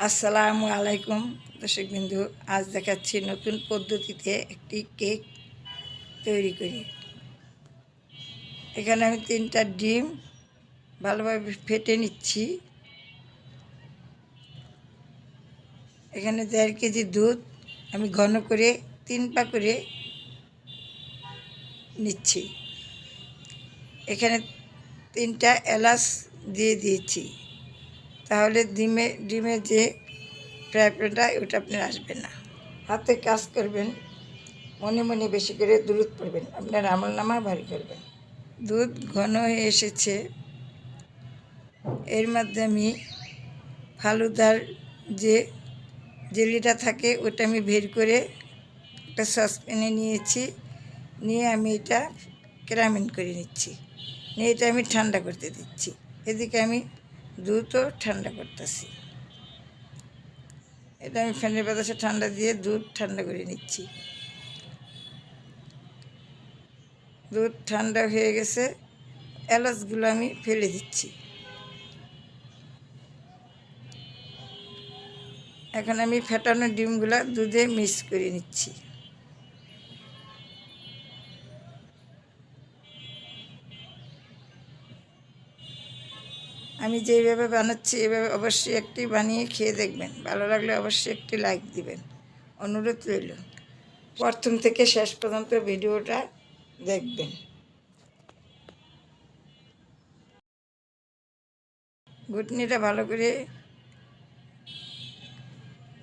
আসসালামু আলাইকুম দর্শক বিন্দু। আজ দেখাচ্ছি নতুন পদ্ধতিতে একটি কেক তৈরি করি। এখানে আমি 3টা ডিম ভালোভাবে ফেটে নিচ্ছি। এখানে 1.5 কেজি দুধ আমি ঘন করে 3 পা করে নিচ্ছি। এখানে 3টা এলাচ দিয়ে দিয়েছি, তাহলে ডিমের যে ফ্রাই প্যানটা ওটা আপনার আসবে না। হাতে কাজ করবেন, মনে মনে বেশি করে দুধ পড়বেন, আপনার আমলনামা ভারী করবেন। দুধ ঘন হয়ে এসেছে, এর মধ্যে আমি ফালুদার যে জেলিটা থাকে ওটা আমি বের করে একটা সসপ্যানে নিয়েছি, নিয়ে আমি এটা ক্যারামেল করে নিচ্ছি, নিয়ে এটা আমি ঠান্ডা করতে দিচ্ছি। এদিকে আমি দুধও ঠান্ডা করতেছি। এটা আমি ফ্যানের বাতাসে ঠান্ডা দিয়ে দুধ ঠান্ডা করে নিচ্ছি। দুধ ঠান্ডা হয়ে গেছে, এলাচগুলো আমি ফেলে দিচ্ছি। এখন আমি ফেটানো ডিমগুলো দুধে মিক্স করে নিচ্ছি। আমি যেইভাবে বানাচ্ছি এভাবে অবশ্যই একটি বানিয়ে খেয়ে দেখবেন, ভালো লাগলে অবশ্যই একটি লাইক দিবেন, অনুরোধ রইল। প্রথম থেকে শেষ পর্যন্ত ভিডিওটা দেখবেন। ঘুটনিটা ভালো করে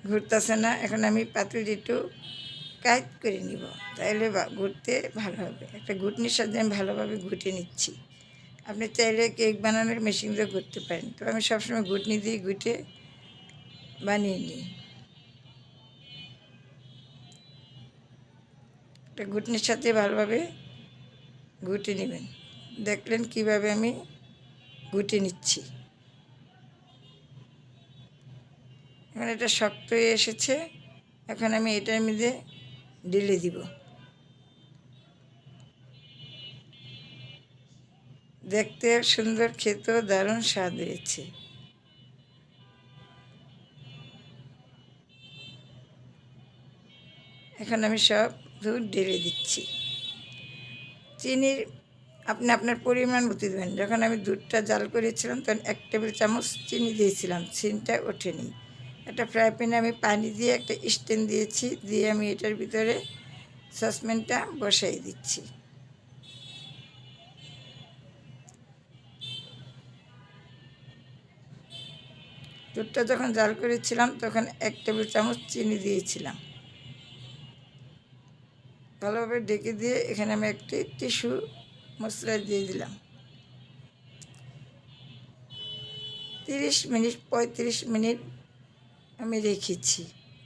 ঘুরতেছে না, এখন আমি পাতিল একটু কাইট করে নিব, তাইলে ঘুরতে ভালো হবে। একটা ঘুটনির সাথে আমি ভালোভাবে ঘুটে নিচ্ছি। আপনি চাইলে কেক বানানোর মেশিন দিয়ে ঘুরতে পারেন, তো আমি সবসময় ঘুটনি দিয়ে ঘুটে বানিয়ে নিই। একটা ঘুটনির সাথে ভালোভাবে ঘুটে নেবেন। দেখলেন কিভাবে আমি ঘুটে নিচ্ছি। এখন এটা শক্ত হয়ে এসেছে, এখন আমি এটার মধ্যে ঢেলে দিব। দেখতে সুন্দর, খেতেও দারুণ স্বাদ হয়েছে। এখন আমি সব দুধ ঢেলে দিচ্ছি। চিনির আপনি আপনার পরিমাণ মতো দেবেন। যখন আমি দুধটা জাল করেছিলাম তখন 1 টেবিল চামচ চিনি দিয়েছিলাম, চিনিটা ওঠেনি। একটা ফ্রাই প্যানে আমি পানি দিয়ে একটা স্ট্যান্ড দিয়েছি, দিয়ে আমি এটার ভিতরে সসপ্যানটা বসাই দিচ্ছি। দুধটা যখন জাল করেছিলাম তখন 1 টেবিল চামচ চিনি দিয়েছিলাম। ভালোভাবে ঢেকে দিয়ে এখানে আমি একটি টিস্যু মশলা দিয়ে দিলাম। 35 মিনিট আমি রেখেছি।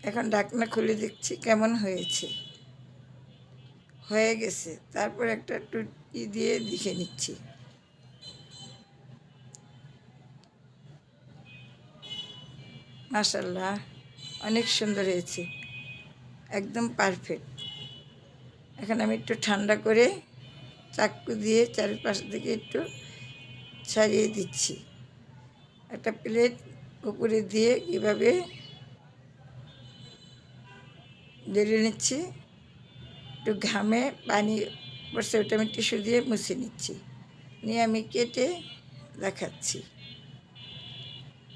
এখন ঢাকনা খুলে দেখছি কেমন হয়েছে। হয়ে গেছে, তারপর একটা টুটি দিয়ে দেখে নিচ্ছি। মাশাআল্লাহ, অনেক সুন্দর হয়েছে, একদম পারফেক্ট। এখন আমি একটু ঠান্ডা করে চাকু দিয়ে চারিপাশ থেকে একটু ছাড়িয়ে দিচ্ছি। একটা প্লেট উপরে দিয়ে কীভাবে ঢেলে নিচ্ছি। একটু ঘামে পানি পড়ছে, ওটা আমি টিস্যু দিয়ে মুছে নিচ্ছি, নিয়ে আমি কেটে দেখাচ্ছি।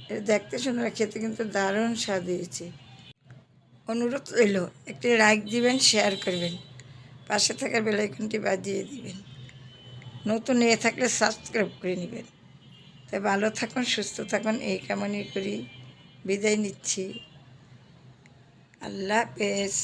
এটা দেখতে সুন্দর, খেতে কিন্তু দারুণ স্বাদ হয়েছে। অনুরোধ রইল, একটি লাইক দিবেন, শেয়ার করবেন, পাশে থাকা বেল আইকনটি বাজিয়ে দিবেন। নতুন নিয়ে থাকলে সাবস্ক্রাইব করে নেবেন। তাই ভালো থাকুন, সুস্থ থাকুন, এই কামনাই করি বিদায় নিচ্ছি। আল্লাহ হাফেজ।